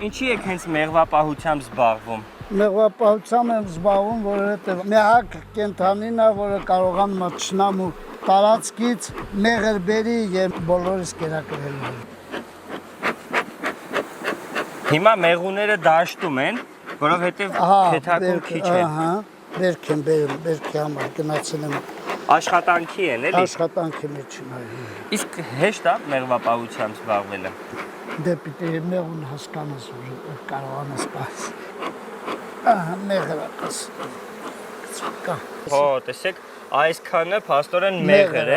Ինչի եք հենց մեղվապահությամբ զբաղվում։ Մեղվապահությամբ եմ զբաղվում, որովհետև միակ կենդանին է, որը կարող է մտչնամ ու տարածքից մեղր բերի եւ բոլորիս կերակրելու։ Հիմա մեղուները դաշտում են, որովհետև թեթակում քիչ են։ Ահա, բերք եմ բերում, բերքի համար գնացել եմ Աշխատանքի են, էլի։ աշխատանքի մեջ նայ։ Իսկ հեշտ է մեղվապահությամբ զբաղվելը։ Դե պիտի մեղուն հասկանաս, որ կարողանաս պահես։ Ահա մեղրակս։ Կա։ Հո, տեսեք, այսքանը փաստորեն մեղր է։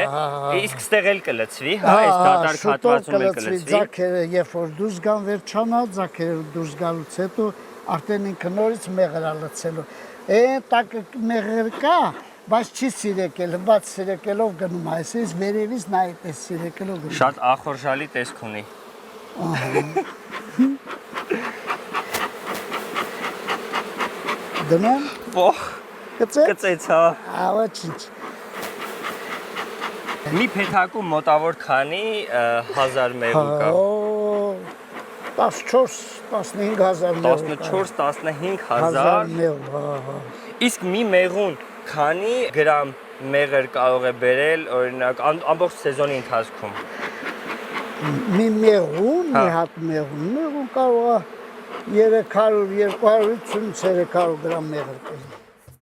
Իսկ ստեղ էլ կլցվի, հա, այս դատարկ հատվածում էլ կլցվի։ Ձակերը երբ որ դուրս գան վերջանա, ձակերը դուրս գալուց հետո արդեն ինքը նորից մեղր է լցելու։ Տակ մեղր կա, բայց չի սիրեկել, բայց սիրեկելով գնում է, այսպես վերևից նա այդպես սիրեկելով գնում։ Շատ ախորժալի տեսք ունի։ Դնեմ։ Ոհ, Կծեց։ կծեց, հա։ Ոչինչ։ Մի փեթակում մոտավոր քանի հազար մեղու կա։ 14-15 հազար մեղու։ 14-15 հազար մեղու, հա։ Իսկ մի մեղուն քանի գրամ մեղր կարող է բերել, օրինակ, ամբողջ սեզոնի ընթացքում։ Մի մեղուն, մի հատ մեղուն կարող է 300-250-300 գրամ մեղր կրի։